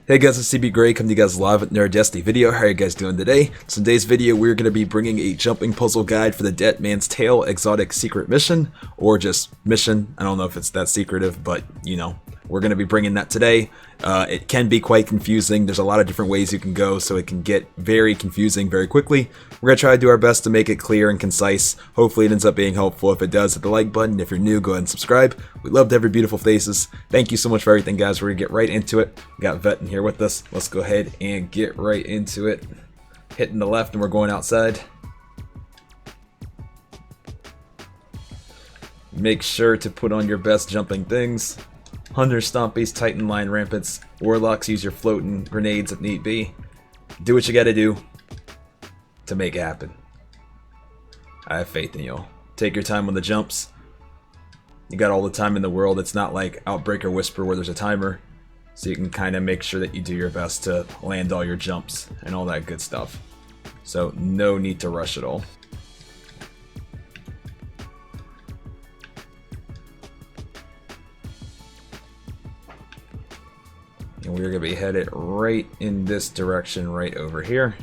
Hey guys, it's cbgray coming to you guys live with another Destiny video. How are you guys doing today? So in today's video, we're going to be bringing a jumping puzzle guide for the Dead Man's Tale exotic secret mission, or just mission. I don't know if it's that secretive, but you know, we're going to be bringing that today. It can be quite confusing. There's a lot of different ways you can go, so it can get very confusing very quickly. We're going to try to do our best to make it clear and concise. Hopefully it ends up being helpful. If it does, hit the like button. If you're new, go ahead and subscribe. We love every beautiful faces. Thank you so much for everything, guys. We're going to get right into it. We got Vet in here with us. Let's go ahead and get right into it. Hitting the left and we're going outside. Make sure to put on your best jumping things. Hunter Stompies, Titan Line Rampants, Warlocks, use your floating grenades if need be. Do what you gotta do to make it happen. I have faith in y'all. Take your time on the jumps. You got all the time in the world. It's not like Outbreak or Whisper where there's a timer. So you can kind of make sure that you do your best to land all your jumps and all that good stuff. So no need to rush at all. And we're going to be headed right in this direction right over here.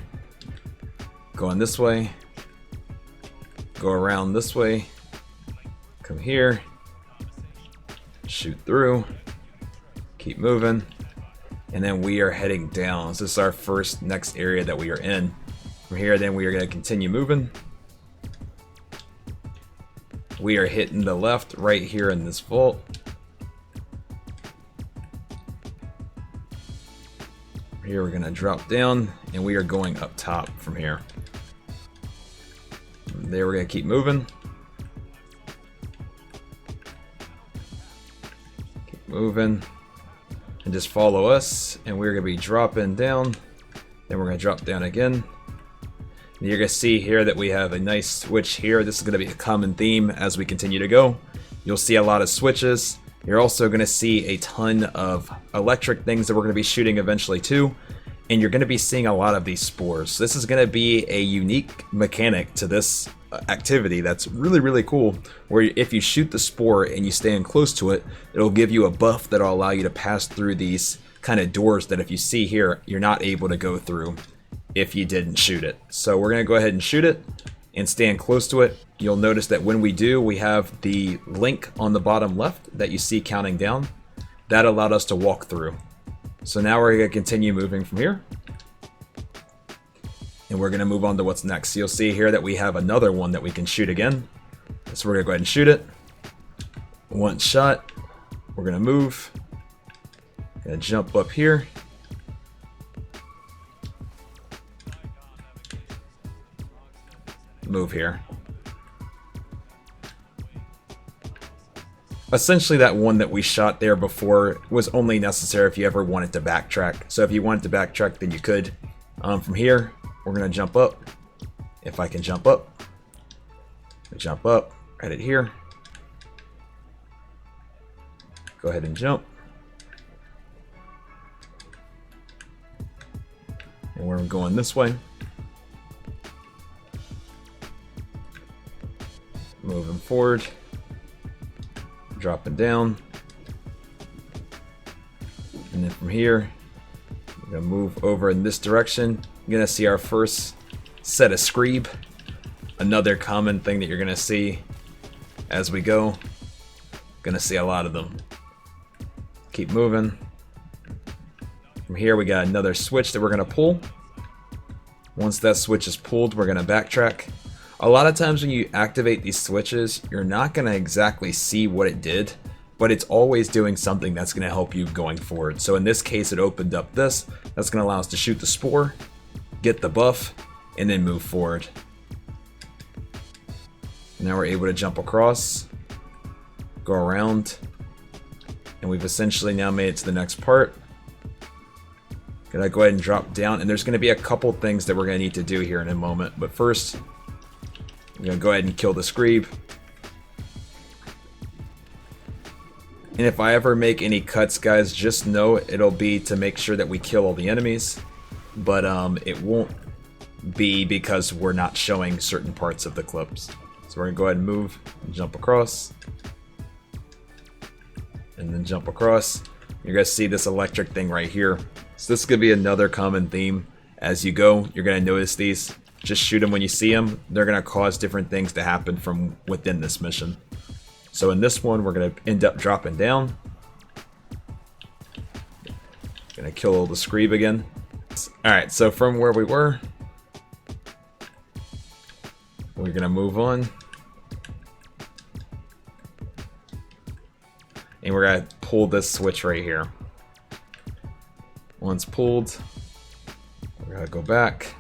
Going this way. Go around this way. Come here. Shoot through. Keep moving. And then we are heading down. So this is our first next area that we are in. From here then we are going to continue moving. We are hitting the left right here in this vault. Here we're going to drop down and we are going up top from here. From there we're going to keep moving. Keep moving. And just follow us and we're going to be dropping down. Then we're going to drop down again. And you're going to see here that we have a nice switch here. This is going to be a common theme as we continue to go. You'll see a lot of switches. You're also going to see a ton of electric things that we're going to be shooting eventually too. And you're going to be seeing a lot of these spores. This is going to be a unique mechanic to this activity that's really, really cool. Where if you shoot the spore and you stand close to it, it'll give you a buff that'll allow you to pass through these kind of doors that if you see here, you're not able to go through if you didn't shoot it. So we're going to go ahead and shoot it and stand close to it. You'll notice that when we do, we have the link on the bottom left that you see counting down. That allowed us to walk through. So now we're going to continue moving from here. And we're going to move on to what's next. So you'll see here that we have another one that we can shoot again. So we're going to go ahead and shoot it. One shot. We're going to move. Going to jump up here. Move here. Essentially that one that we shot there before was only necessary if you ever wanted to backtrack. So if you wanted to backtrack, then you could. From here, we're going to jump up. If I can jump up. Jump up. Right it here. Go ahead and jump. And we're going this way. Moving forward. Dropping down. And then from here, we're going to move over in this direction. You're going to see our first set of screeb. Another common thing that you're going to see as we go. Going to see a lot of them. Keep moving. From here, we got another switch that we're going to pull. Once that switch is pulled, we're going to backtrack. A lot of times when you activate these switches, you're not going to exactly see what it did, but it's always doing something that's going to help you going forward. So in this case, it opened up this. That's going to allow us to shoot the spore, get the buff, and then move forward. Now we're able to jump across, go around, and we've essentially now made it to the next part. Gonna go ahead and drop down, and there's going to be a couple things that we're going to need to do here in a moment, but first, I'm going to go ahead and kill the screeb. And if I ever make any cuts, guys, just know it'll be to make sure that we kill all the enemies. But it won't be because we're not showing certain parts of the clips. So we're going to go ahead and move and jump across. And then jump across. you're going to see this electric thing right here. So this could be another common theme. As you go, you're going to notice these. Just shoot them when you see them. They're going to cause different things to happen from within this mission. So in this one, we're going to end up dropping down. Gonna kill the Screeb again. Alright, so from where we were, we're gonna move on. And we're gonna pull this switch right here. Once pulled, we're gonna go back.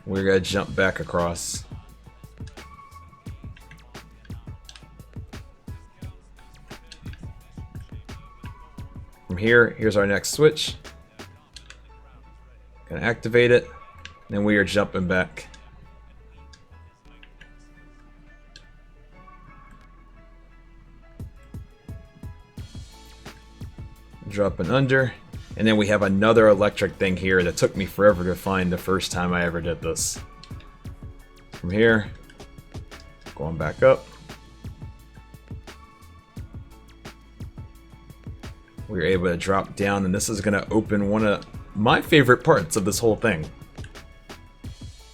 We're gonna jump back across. From here, here's our next switch. Gonna activate it, then we are jumping back. Dropping under, and then we have another electric thing here that took me forever to find the first time I ever did this. From here, going back up. We were able to drop down, and this is going to open one of my favorite parts of this whole thing.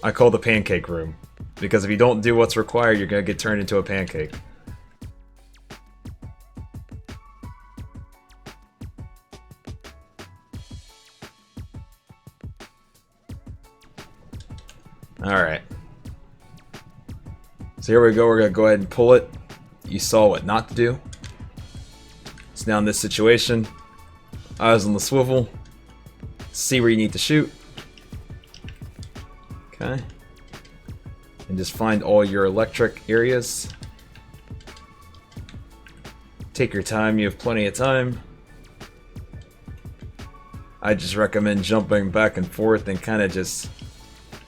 I call the pancake room, because if you don't do what's required, you're going to get turned into a pancake. Alright. So here we go, we're going to go ahead and pull it. You saw what not to do. So now in this situation, eyes on the swivel, see where you need to shoot. Okay. And just find all your electric areas. Take your time, you have plenty of time. I just recommend jumping back and forth and kind of just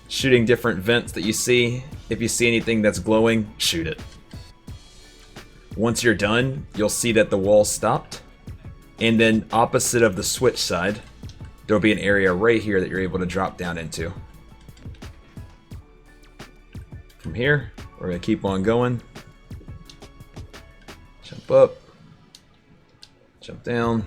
shooting different vents that you see. If you see anything that's glowing, shoot it. Once you're done, you'll see that the wall stopped. And then opposite of the switch side, there'll be an area right here that you're able to drop down into. From here, we're going to keep on going. Jump up. Jump down.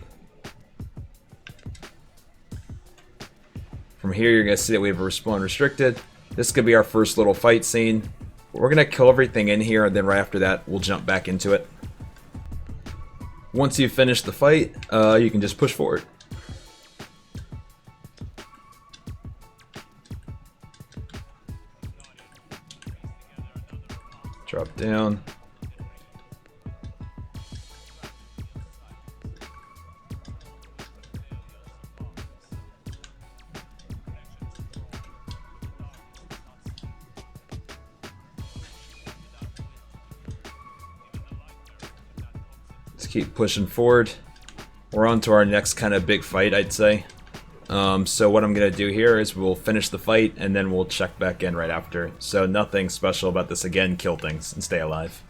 From here, you're going to see that we have a respawn restricted. This could be our first little fight scene. We're going to kill everything in here, and then right after that, we'll jump back into it. Once you've finished the fight, you can just push forward. Drop down. Just keep pushing forward. We're on to our next kind of big fight, I'd say. So what I'm going to do here is we'll finish the fight and then we'll check back in right after. So nothing special about this. Again, kill things and stay alive.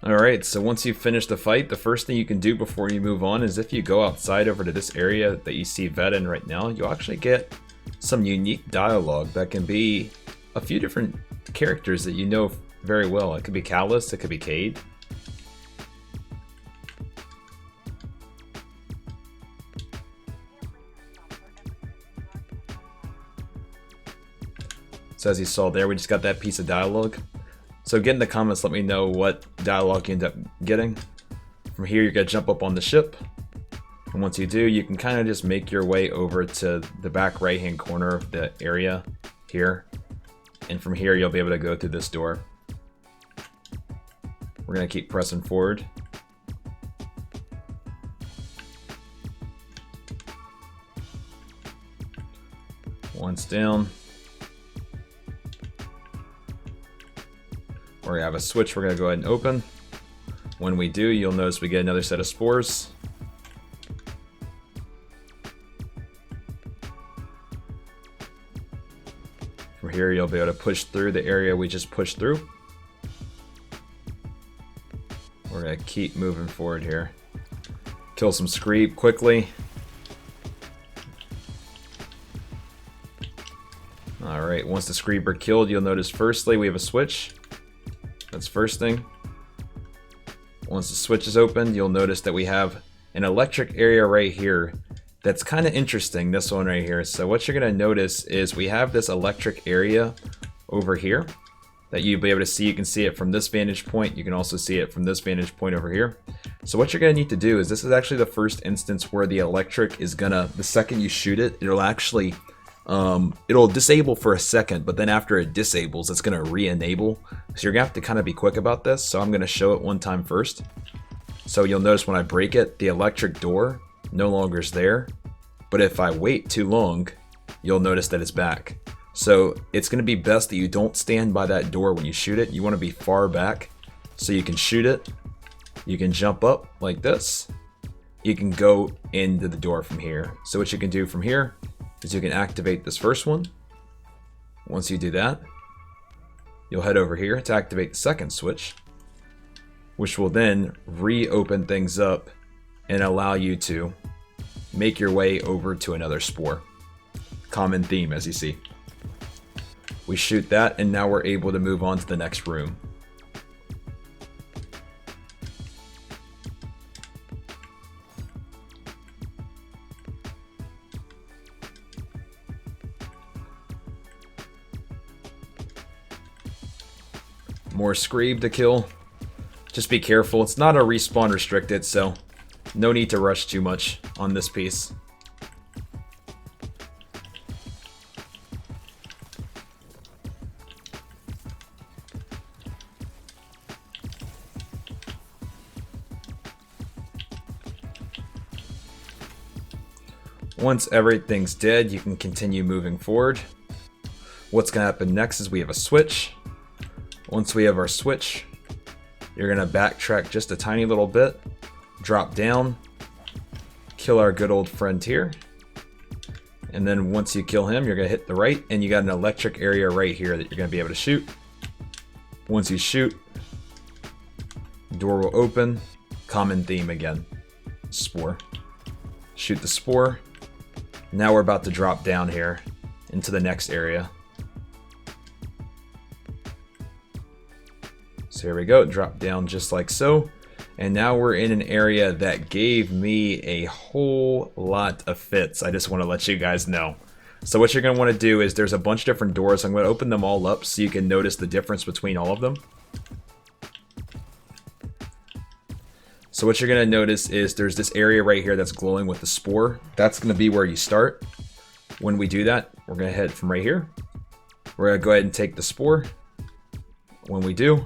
Alright, so once you've finished the fight, the first thing you can do before you move on is if you go outside over to this area that you see Vet in right now, you'll actually get some unique dialogue that can be a few different characters that you know very well. It could be Callus, it could be Cade. So as you saw there, we just got that piece of dialogue. So get in the comments, let me know what dialogue you end up getting. From here, you're going to jump up on the ship. And once you do, you can kind of just make your way over to the back right-hand corner of the area here. And from here, you'll be able to go through this door. We're going to keep pressing forward. Once down. We're going to have a switch we're going to go ahead and open. When we do, you'll notice we get another set of spores. From here, you'll be able to push through the area we just pushed through. We're going to keep moving forward here. Kill some Screeb quickly. Alright. Alright, once the Screeper killed, you'll notice firstly we have a switch. That's first thing. Once the switch is opened, you'll notice that we have an electric area right here. That's kind of interesting, this one right here. So what you're going to notice is we have this electric area over here that you'll be able to see. You can see it from this vantage point. You can also see it from this vantage point over here. So what you're going to need to do is, this is actually the first instance where the electric is going to, the second you shoot it, it'll actually, it'll disable for a second, but then after it disables, it's going to re-enable. So you're going to have to kind of be quick about this. So I'm going to show it one time first. So you'll notice when I break it, the electric door no longer is there, but if I wait too long, you'll notice that it's back. So it's going to be best that you don't stand by that door when you shoot it. You want to be far back so you can shoot it. You can jump up like this. You can go into the door from here. So what you can do from here is you can activate this first one. Once you do that, you'll head over here to activate the second switch, which will then reopen things up and allow you to make your way over to another spore. Common theme, as you see. We shoot that, and now we're able to move on to the next room. More Screeb to kill. Just be careful. It's not a respawn restricted, so no need to rush too much on this piece. Once everything's dead, you can continue moving forward. What's going to happen next is we have a switch. Once we have our switch, you're going to backtrack just a tiny little bit, drop down, kill our good old friend here. And then once you kill him, you're going to hit the right, and you got an electric area right here that you're going to be able to shoot. Once you shoot, door will open. Common theme again. Spore. Shoot the spore. Now we're about to drop down here into the next area. So here we go, drop down just like so. And now we're in an area that gave me a whole lot of fits. I just want to let you guys know. So what you're going to want to do is, there's a bunch of different doors. I'm going to open them all up so you can notice the difference between all of them. So what you're going to notice is there's this area right here that's glowing with the spore. That's going to be where you start. When we do that, we're going to head from right here. We're going to go ahead and take the spore. When we do,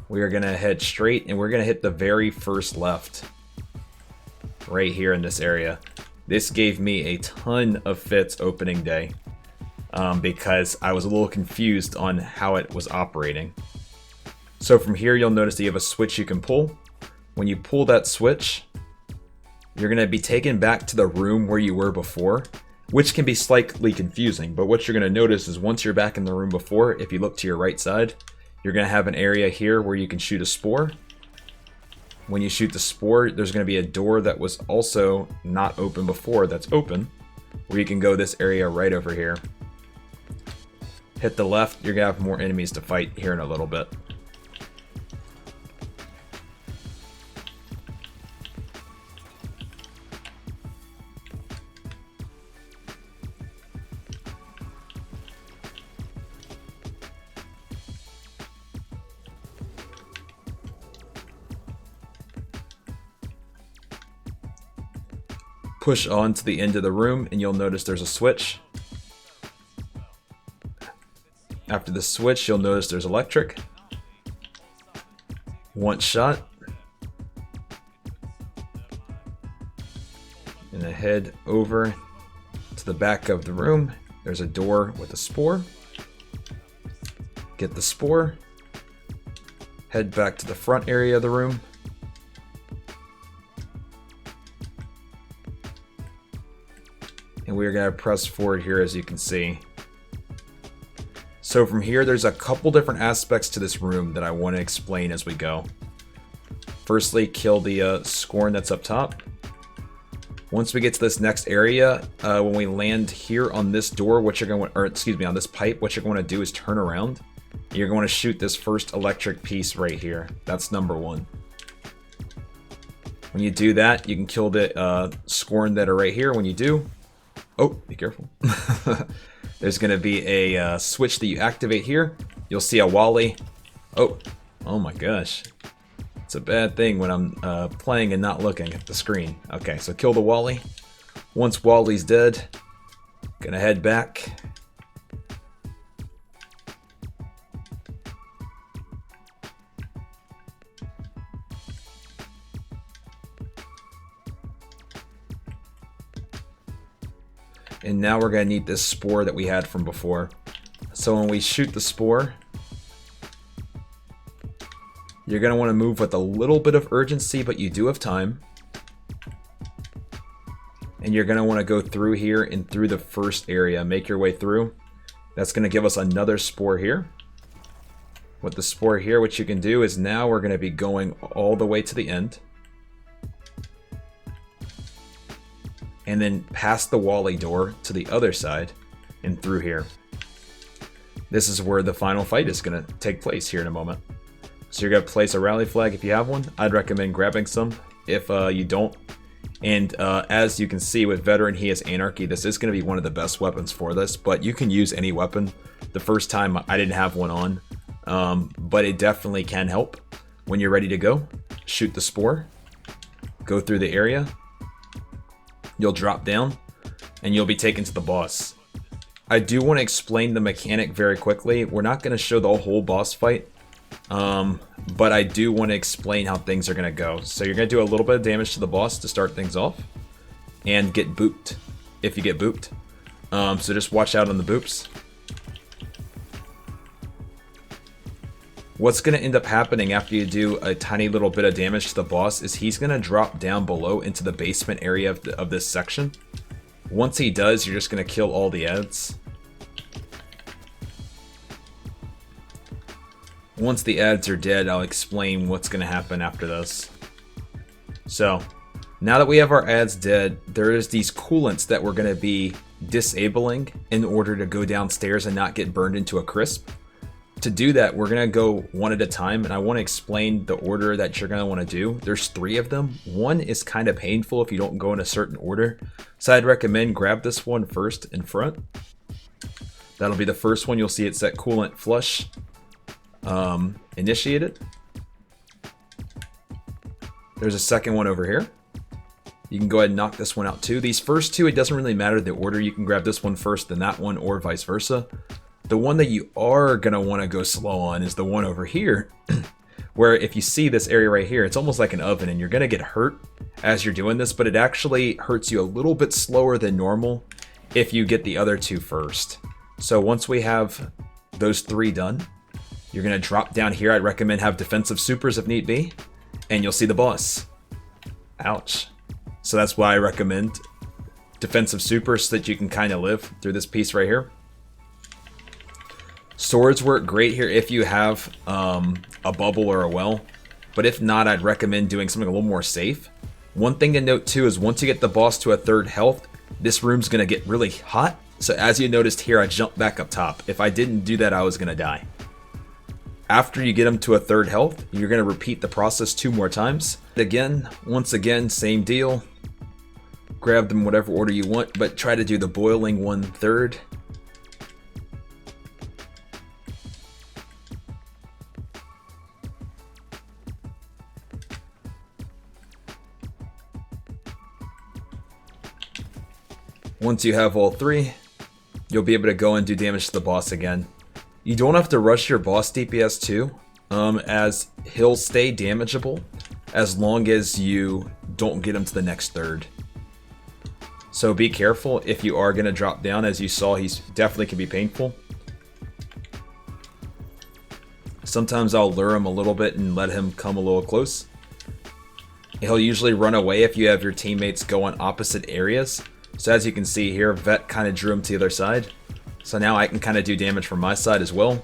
we are going to head straight, and we're going to hit the very first left right here in this area. This gave me a ton of fits opening day because I was a little confused on how it was operating. So from here, you'll notice that you have a switch you can pull. When you pull that switch, you're going to be taken back to the room where you were before, which can be slightly confusing. But what you're going to notice is, once you're back in the room before, if you look to your right side, you're going to have an area here where you can shoot a spore. When you shoot the spore, there's going to be a door that was also not open before that's open, where you can go this area right over here. Hit the left, you're going to have more enemies to fight here in a little bit. Push on to the end of the room, and you'll notice there's a switch. After the switch, you'll notice there's electric. One shot. And then head over to the back of the room. There's a door with a spore. Get the spore. Head back to the front area of the room. And we're going to press forward here, as you can see. So from here, there's a couple different aspects to this room that I want to explain as we go. Firstly, kill the scorn that's up top. Once we get to this next area, when we land here on this door, what you're going, or excuse me, on this pipe, what you're going to do is turn around. You're going to shoot this first electric piece right here. That's number 1. When you do that, you can kill the scorn that are right here. When you do, oh, be careful. There's going to be a switch that you activate here. You'll see a Wally. Oh my gosh. It's a bad thing when I'm playing and not looking at the screen. Okay, so kill the Wally. Once Wally's dead, gonna head back. And now we're gonna need this spore that we had from before. So when we shoot the spore, you're going to want to move with a little bit of urgency, but you do have time. And you're going to want to go through here and through the first area. Make your way through. That's going to give us another spore here. With the spore here, what you can do is now we're going to be going all the way to the end. And then past the Wally door to the other side and through here. This is where the final fight is going to take place here in a moment. So you're going to place a rally flag if you have one. I'd recommend grabbing some if you don't. And as you can see with Veteran, he has Anarchy. This is going to be one of the best weapons for this, but you can use any weapon. The first time I didn't have one on, but it definitely can help. When you're ready to go, shoot the spore, go through the area, you'll drop down, and you'll be taken to the boss. I do want to explain the mechanic very quickly. We're not going to show the whole boss fight. But I do want to explain how things are going to go. So you're going to do a little bit of damage to the boss to start things off. And get booped, if you get booped. So just watch out on the boops. What's going to end up happening after you do a tiny little bit of damage to the boss is he's going to drop down below into the basement area of this section. Once he does, you're just going to kill all the ads. Once the ads are dead, I'll explain what's going to happen after this. So, now that we have our ads dead, there is these coolants that we're going to be disabling in order to go downstairs and not get burned into a crisp. To do that, we're going to go one at a time, and I want to explain the order that you're going to want to do. There's 3 of them. One is kind of painful if you don't go in a certain order. So I'd recommend grab this one first in front. That'll be the first one. You'll see it set coolant flush. Initiated. There's a second one over here. You can go ahead and knock this one out too. These first 2, it doesn't really matter the order. You can grab this one first, then that one, or vice versa. The one that you are going to want to go slow on is the one over here, where if you see this area right here, it's almost like an oven, and you're going to get hurt as you're doing this, but it actually hurts you a little bit slower than normal if you get the other 2 first. So once we have those 3 done, you're going to drop down here. I'd recommend have defensive supers if need be, and you'll see the boss. Ouch. So that's why I recommend defensive supers so that you can kind of live through this piece right here. Swords work great here if you have a bubble or a well, but if not, I'd recommend doing something a little more safe. One thing to note too is once you get the boss to a 3rd health, this room's going to get really hot. So as you noticed here, I jumped back up top. If I didn't do that, I was going to die. After you get them to a 3rd health, you're going to repeat the process 2 more times. Again, once again, same deal. Grab them whatever order you want, but try to do the boiling 1/3. Once you have all 3, you'll be able to go and do damage to the boss again. You don't have to rush your boss DPS too, as he'll stay damageable as long as you don't get him to the next 3rd. So be careful if you are going to drop down. As you saw, he's definitely can be painful. Sometimes I'll lure him a little bit and let him come a little close. He'll usually run away if you have your teammates go on opposite areas. So as you can see here, Vet kind of drew him to the other side. So now I can kind of do damage from my side as well.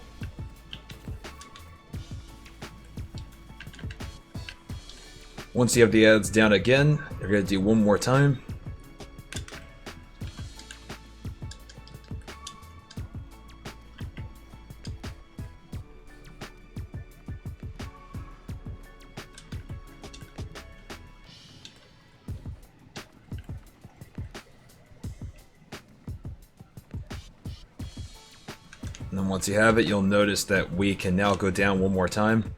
Once you have the ads down again, you're going to do one more time. And then once you have it, you'll notice that we can now go down one more time.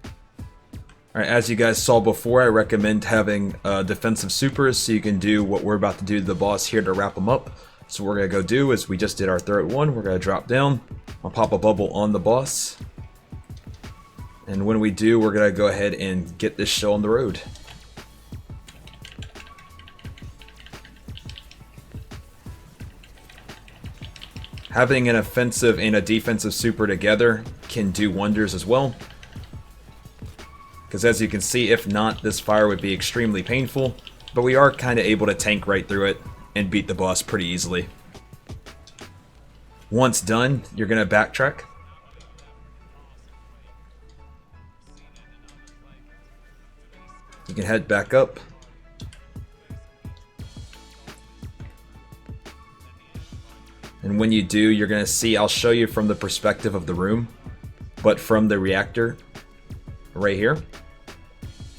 Alright, as you guys saw before, I recommend having defensive supers so you can do what we're about to do to the boss here to wrap them up. So what we're going to go do is we just did our third one. We're going to drop down. I'll pop a bubble on the boss. And when we do, we're going to go ahead and get this show on the road. Having an offensive and a defensive super together can do wonders as well. Because as you can see, if not, this fire would be extremely painful. But we are kind of able to tank right through it and beat the boss pretty easily. Once done, you're going to backtrack. You can head back up. And when you do, you're going to see, I'll show you from the perspective of the room, but from the reactor right here,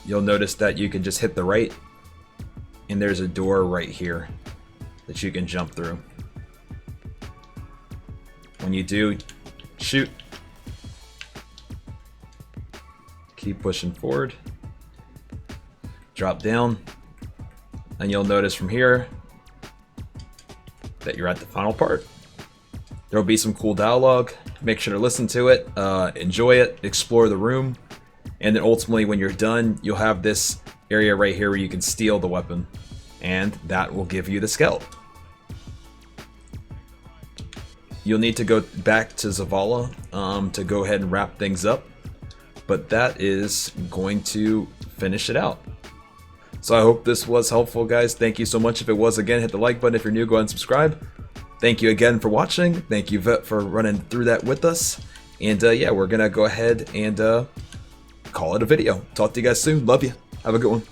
you'll notice that you can just hit the right, and there's a door right here that you can jump through. When you do, shoot. Keep pushing forward. Drop down, and you'll notice from here that you're at the final part. There will be some cool dialogue. Make sure to listen to it, enjoy it, explore the room, and then ultimately when you're done, you'll have this area right here where you can steal the weapon, and that will give you the skeleton. You'll need to go back to Zavala to go ahead and wrap things up, but that is going to finish it out. So I hope this was helpful, guys. Thank you so much. If it was, again, hit the like button. If you're new, go ahead and subscribe. Thank you again for watching. Thank you, Vet, for running through that with us. And yeah, we're going to go ahead and call it a video. Talk to you guys soon. Love you. Have a good one.